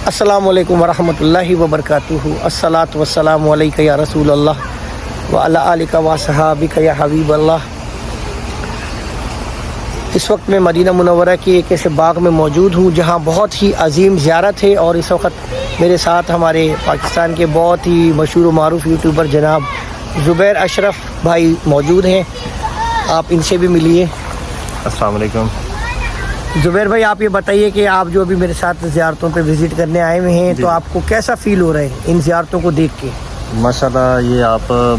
अस्सलामु अलैकुम वरहमतुल्लाहि वबरकातुहू। अस्सलातु वस्सलामु अलैका या रसूल अल्लाह व अला आलिका व सहाबिका या हबीब अल्लाह। इस वक्त मैं मदीना मुनव्वरा के एक ऐसे बाग में मौजूद हूँ जहाँ बहुत ही अजीम ज़ियारत है, और इस वक्त मेरे साथ हमारे पाकिस्तान के बहुत ही मशहूर व मारूफ यूट्यूबर जनाब ज़ुबैर अशरफ भाई मौजूद हैं। आप इनसे भी मिलिए। अस्सलाम वालेकुम। ज़ुबैर भाई, आप ये बताइए कि आप जो अभी मेरे साथ ज़ियारतों पे विज़िट करने आए हुए हैं, तो आपको कैसा फ़ील हो रहा है इन ज़ियारतों को देख के? माशाल्लाह, ये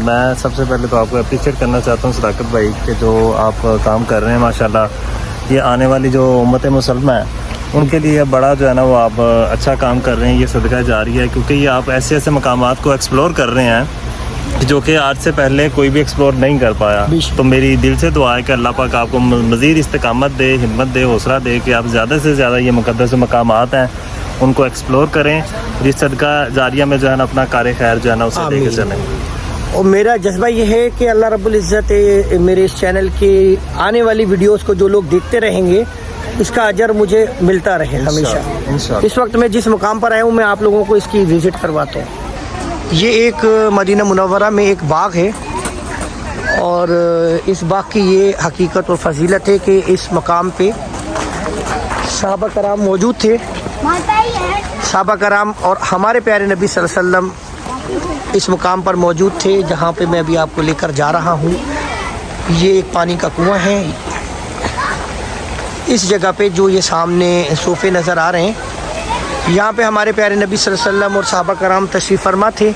मैं सबसे पहले तो आपको अप्रिशिएट करना चाहता हूँ सदाकत भाई कि जो आप काम कर रहे हैं माशाल्लाह। ये आने वाली जो उम्मत मुसलमा है उनके लिए बड़ा जो है ना वो आप अच्छा काम कर रहे हैं, ये सदका जारी है, क्योंकि ये आप ऐसे ऐसे मकामात को एक्सप्लोर कर रहे हैं जो कि आज से पहले कोई भी एक्सप्लोर नहीं कर पाया। तो मेरी दिल से दुआ है कि अल्लाह पाक आपको मज़ीद इस्तिकामत दे, हिम्मत दे, हौसला दे कि आप ज़्यादा से ज़्यादा ये मुक़द्दस मकामात हैं उनको एक्सप्लोर करें, जिस सदका जारिया में जो है ना अपना कार खैर जो है ना उसे लेके चलें। और मेरा जज्बा ये है कि अल्लाह रब्बुल इज़्ज़त मेरे इस चैनल के आने वाली वीडियोस को जो लोग देखते रहेंगे इसका अजर मुझे मिलता रहे हमेशा। इस वक्त मैं जिस मुकाम पर आया हूँ मैं आप लोगों को इसकी विज़िट करवाता हूँ। ये एक मदीना मुनव्वरा में एक बाग है, और इस बाग की ये हकीकत और फजीलत है कि इस मकाम पे सहाबा कराम मौजूद थे। सहाबा कराम और हमारे प्यारे नबी सल्लल्लाहु अलैहि वसल्लम इस मुकाम पर मौजूद थे जहाँ पे मैं अभी आपको लेकर जा रहा हूँ। ये एक पानी का कुआं है। इस जगह पे जो ये सामने सोफ़े नज़र आ रहे हैं, यहाँ पे हमारे प्यारे नबी सल्लल्लाहु अलैहि वसल्लम और सहाबा कराम तशरीफ़ फरमा थे,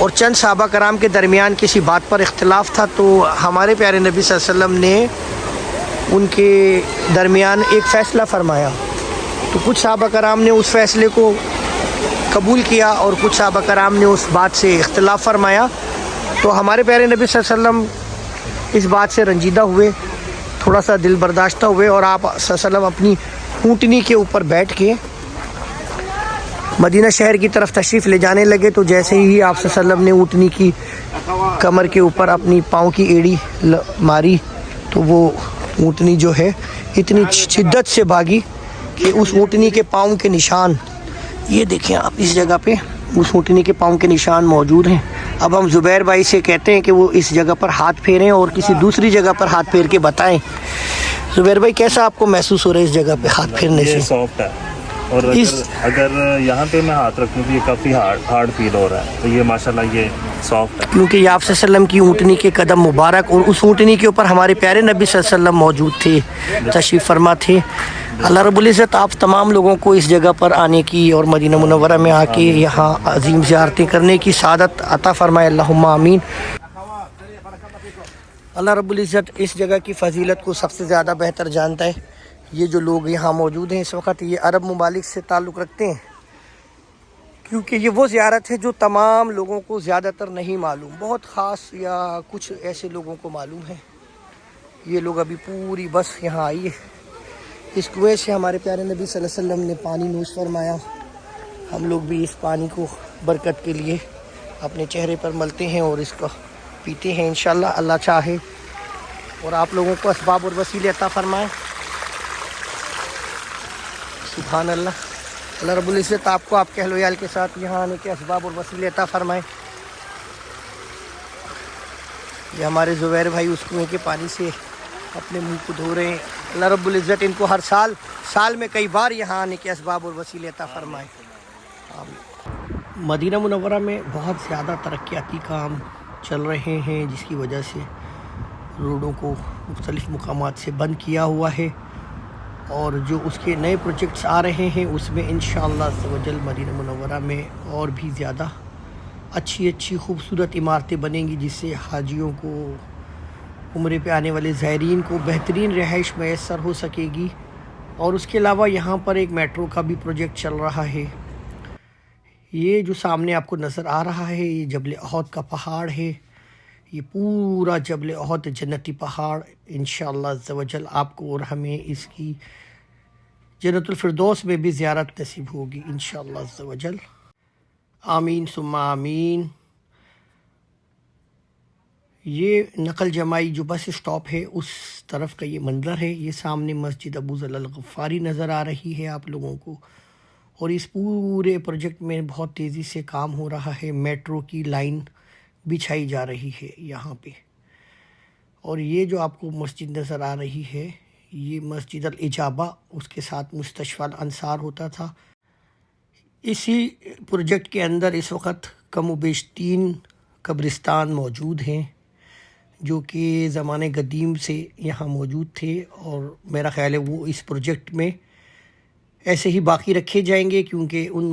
और चंद सहाबा कराम के दरमियान किसी बात पर इख्तिलाफ़ था, तो हमारे प्यारे नबी सल्लल्लाहु अलैहि वसल्लम ने उनके दरमियान एक फ़ैसला फरमाया। तो कुछ सहाबा कराम ने उस फ़ैसले को कबूल किया और कुछ सहाबा कराम ने उस बात से इख्तिलाफ़ फरमाया। तो हमारे प्यारे नबी सल्लल्लाहु अलैहि वसल्लम इस बात से रंजीदा हुए, थोड़ा सा दिल बर्दाश्त हुए, और आप सल्लल्लाहु अलैहि वसल्लम अपनी ऊँटनी के ऊपर बैठ के मदीना शहर की तरफ तशरीफ़ ले जाने लगे। तो जैसे ही आप सल्लल्लाहु अलैहि वसल्लम ने ऊँटनी की कमर के ऊपर अपनी पाँव की एड़ी मारी, तो वो ऊँटनी जो है इतनी शिद्दत से भागी कि उस ऊँटनी के पाँव के निशान, ये देखें आप, इस जगह पे उस ऊँटनी के पाँव के निशान मौजूद हैं। अब हम ज़ुबैर भाई से कहते हैं कि वो इस जगह पर हाथ फेरें और किसी दूसरी जगह पर हाथ फेर के बताएं। ज़ुबैर भाई, कैसा आपको महसूस हो रहा है इस जगह पे हाथ फेरने से? सॉफ्ट है, और अगर यहाँ पे मैं हाथ रखूँ तो ये काफ़ी हार्ड फील हो रहा है। तो ये माशाल्लाह ये सॉफ्ट है, क्योंकि आप सल्लल्लाहु अलैहि वसल्लम की ऊँटनी के कदम मुबारक, और उस ऊँटनी के ऊपर हमारे प्यारे नबी सल्लल्लाहु अलैहि वसल्लम मौजूद थे, तशरीफ़ फरमा थे। अल्लाह रब्बुल इज़्ज़त आप तमाम लोगों को इस जगह पर आने की और मदीना मुनव्वरा में आके यहाँ अजीम ज़ियारतें करने की सादत अता फ़रमाए, अल्लाहुम्मा आमीन। अल्लाह रब्बुल इज़्ज़त इस जगह की फ़जीलत को सबसे ज़्यादा बेहतर जानता है। ये जो लोग यहाँ मौजूद हैं इस वक्त, ये अरब ममालिक से ताल्लुक़ रखते हैं, क्योंकि ये वो ज़ियारत है जो तमाम लोगों को ज़्यादातर नहीं मालूम, बहुत ख़ास या कुछ ऐसे लोगों को मालूम है। ये लोग अभी पूरी बस यहाँ आई है। इस कुएँ से हमारे प्यारे नबी सल्लल्लाहु अलैहि वसल्लम ने पानी नोश फरमाया। हम लोग भी इस पानी को बरकत के लिए अपने चेहरे पर मलते हैं और इसको पीते हैं इंशाअल्लाह, अल्लाह चाहे और आप लोगों को असबाब और वसीले अता फ़रमाए। सुभान अल्लाह। अल्लाह रब्बुल इज़्ज़त आपको आपके अहल वयाल के साथ यहाँ आने के असबाब और वसीले अता फ़रमाए। ये हमारे ज़ुबैर भाई उस कुएँ के पानी से अपने मुंह को धो रहे हैं। अल्लाह रब्बुल इज़्ज़त इनको हर साल में कई बार यहाँ आने के असबाब और वसीले अता फ़रमाए। मदीना मुनव्वरा में बहुत ज़्यादा तरक्याती काम चल रहे हैं, जिसकी वजह से रोडों को मुख्तलिफ़ मुकामात से बंद किया हुआ है, और जो उसके नए प्रोजेक्ट्स आ रहे हैं उसमें इंशाअल्लाह अज़्ज़वजल मदीना मुनव्वरा में और भी ज़्यादा अच्छी खूबसूरत इमारतें बनेंगी, जिससे हाजियों को, उम्रे पे आने वाले ज़ायरीन को बेहतरीन रिहाइश मैसर हो सकेगी। और उसके अलावा यहाँ पर एक मेट्रो का भी प्रोजेक्ट चल रहा है। ये जो सामने आपको नज़र आ रहा है ये जबल अहद का पहाड़ है। ये पूरा जबल अहद जन्नती पहाड़ इंशाअल्लाह अज़्ज़वजल आपको और हमें इसकी जन्नतुल फिरदौस में भी ज़ियारत नसीब होगी इंशाअल्लाह अज़्ज़वजल। आमीन सुम्मा आमीन। ये नकल जमाई जो बस स्टॉप है उस तरफ का ये मंज़र है। ये सामने मस्जिद अबू ज़र अल गफ़ारी नज़र आ रही है आप लोगों को, اور اس پورے پروجیکٹ میں بہت تیزی سے کام ہو رہا ہے. میٹرو کی لائن بچھائی جا رہی ہے یہاں پہ. اور یہ جو آپ کو مسجد نظر آ رہی ہے یہ مسجد الاجابہ، اس کے ساتھ مستشفیٰ الانصار ہوتا تھا. اسی پروجیکٹ کے اندر اس وقت کم و بیش 3 قبرستان موجود ہیں جو کہ زمانے قدیم سے یہاں موجود تھے، اور میرا خیال ہے وہ اس پروجیکٹ میں ایسے ہی باقی رکھے جائیں گے، کیونکہ ان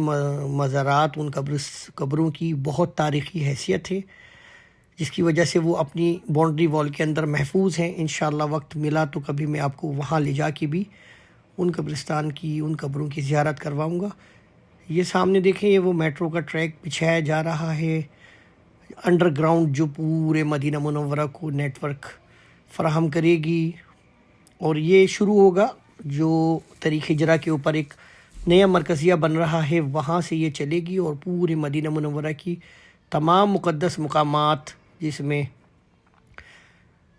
مزارات، ان قبروں کی بہت تاریخی حیثیت ہے، جس کی وجہ سے وہ اپنی باؤنڈری وال کے اندر محفوظ ہیں. انشاءاللہ وقت ملا تو کبھی میں آپ کو وہاں لے جا کے بھی ان قبرستان کی، ان قبروں کی زیارت کرواؤں گا. یہ سامنے دیکھیں، یہ وہ میٹرو کا ٹریک بچھایا جا رہا ہے انڈر گراؤنڈ، جو پورے مدینہ منورہ کو نیٹ ورک فراہم کرے گی. اور یہ شروع ہوگا جو طریق ہجرہ کے اوپر ایک نیا مرکزیہ بن رہا ہے، وہاں سے یہ چلے گی اور پورے مدینہ منورہ کی تمام مقدس مقامات، جس میں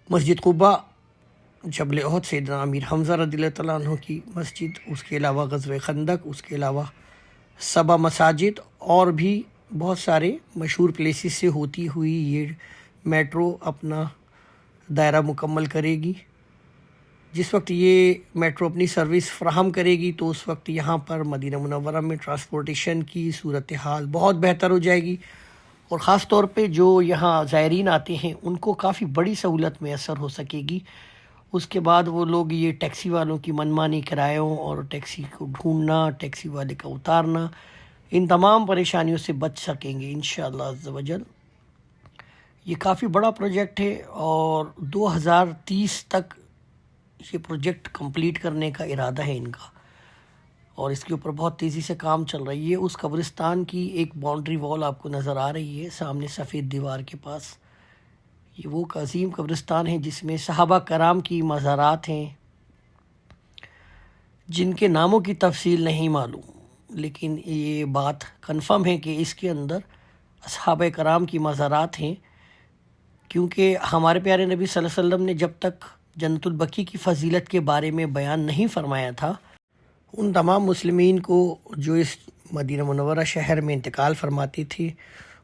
مسجد قباء، جبل احد، سیدنا امیر حمزہ رضی اللہ تعالیٰ عنہ کی مسجد، اس کے علاوہ غزوہ خندق، اس کے علاوہ 7 مساجد اور بھی بہت سارے مشہور پلیسز سے ہوتی ہوئی یہ میٹرو اپنا دائرہ مکمل کرے گی. جس وقت یہ میٹرو اپنی سروس فراہم کرے گی تو اس وقت یہاں پر مدینہ منورہ میں ٹرانسپورٹیشن کی صورتحال بہت بہتر ہو جائے گی، اور خاص طور پہ جو یہاں زائرین آتے ہیں ان کو کافی بڑی سہولت میسر ہو سکے گی. اس کے بعد وہ لوگ یہ ٹیکسی والوں کی منمانی کرایوں اور ٹیکسی کو ڈھونڈنا، ٹیکسی والے کا اتارنا، ان تمام پریشانیوں سے بچ سکیں گے انشاءاللہ عز و جل. یہ کافی بڑا پروجیکٹ ہے اور 2030 تک یہ پروجیکٹ کمپلیٹ کرنے کا ارادہ ہے ان کا، اور اس کے اوپر بہت تیزی سے کام چل رہی ہے. اس قبرستان کی ایک باؤنڈری وال آپ کو نظر آ رہی ہے سامنے سفید دیوار کے پاس. یہ وہ عظیم قبرستان ہے جس میں صحابہ کرام کی مزارات ہیں، جن کے ناموں کی تفصیل نہیں معلوم، لیکن یہ بات کنفرم ہے کہ اس کے اندر صحابہ کرام کی مزارات ہیں، کیونکہ ہمارے پیارے نبی صلی اللہ علیہ وسلم نے جب تک جنت البقیع کی فضیلت کے بارے میں بیان نہیں فرمایا تھا، ان تمام مسلمین کو جو اس مدینہ منورہ شہر میں انتقال فرماتے تھے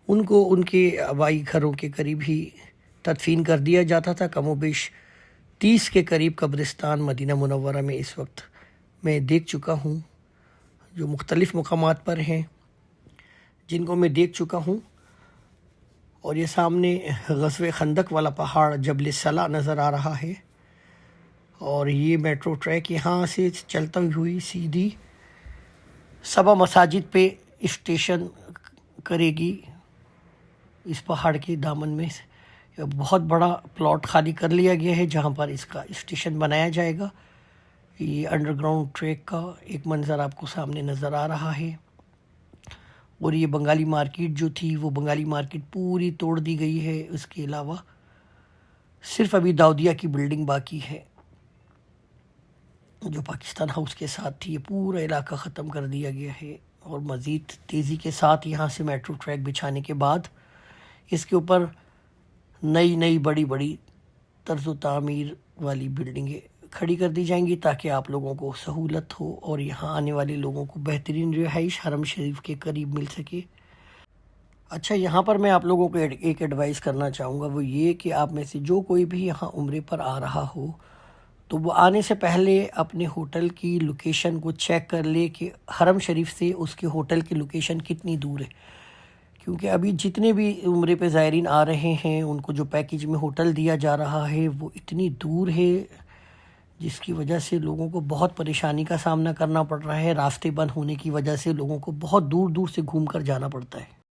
ان کو ان کے آبائی گھروں کے قریب ہی تدفین کر دیا جاتا تھا. کم و بیش 30 کے قریب قبرستان مدینہ منورہ میں اس وقت میں دیکھ چکا ہوں، جو مختلف مقامات پر ہیں، جن کو میں دیکھ چکا ہوں. اور یہ سامنے غزوہ خندق والا پہاڑ جبل صلا نظر آ رہا ہے، اور یہ میٹرو ٹریک یہاں سے چلتا ہوئی سیدھی 7 مساجد پہ اسٹیشن کرے گی. اس پہاڑ کے دامن میں بہت بڑا پلاٹ خالی کر لیا گیا ہے جہاں پر اس کا اسٹیشن بنایا جائے گا. یہ انڈر گراؤنڈ ٹریک کا ایک منظر آپ کو سامنے نظر آ رہا ہے. اور یہ بنگالی مارکیٹ جو تھی وہ بنگالی مارکیٹ پوری توڑ دی گئی ہے. اس کے علاوہ صرف ابھی داودیہ کی بلڈنگ باقی ہے جو پاکستان ہاؤس کے ساتھ تھی. یہ پورا علاقہ ختم کر دیا گیا ہے، اور مزید تیزی کے ساتھ یہاں سے میٹرو ٹریک بچھانے کے بعد اس کے اوپر نئی بڑی طرز و تعمیر والی بلڈنگیں کھڑی کر دی جائیں گی تاکہ آپ لوگوں کو سہولت ہو اور یہاں آنے والے لوگوں کو بہترین رہائش حرم شریف کے قریب مل سکے. اچھا، یہاں پر میں آپ لوگوں کو ایک ایڈوائز کرنا چاہوں گا، وہ یہ کہ آپ میں سے جو کوئی بھی یہاں عمرے پر آ رہا ہو تو وہ آنے سے پہلے اپنے ہوٹل کی لوکیشن کو چیک کر لے کہ حرم شریف سے اس کے ہوٹل کی لوکیشن کتنی دور ہے. کیونکہ ابھی جتنے بھی عمرے پہ زائرین آ رہے ہیں ان کو جو پیکیج میں ہوٹل دیا جا رہا ہے وہ اتنی دور ہے، جس کی وجہ سے لوگوں کو بہت پریشانی کا سامنا کرنا پڑ رہا ہے. راستے بند ہونے کی وجہ سے لوگوں کو بہت دور سے گھوم کر جانا پڑتا ہے.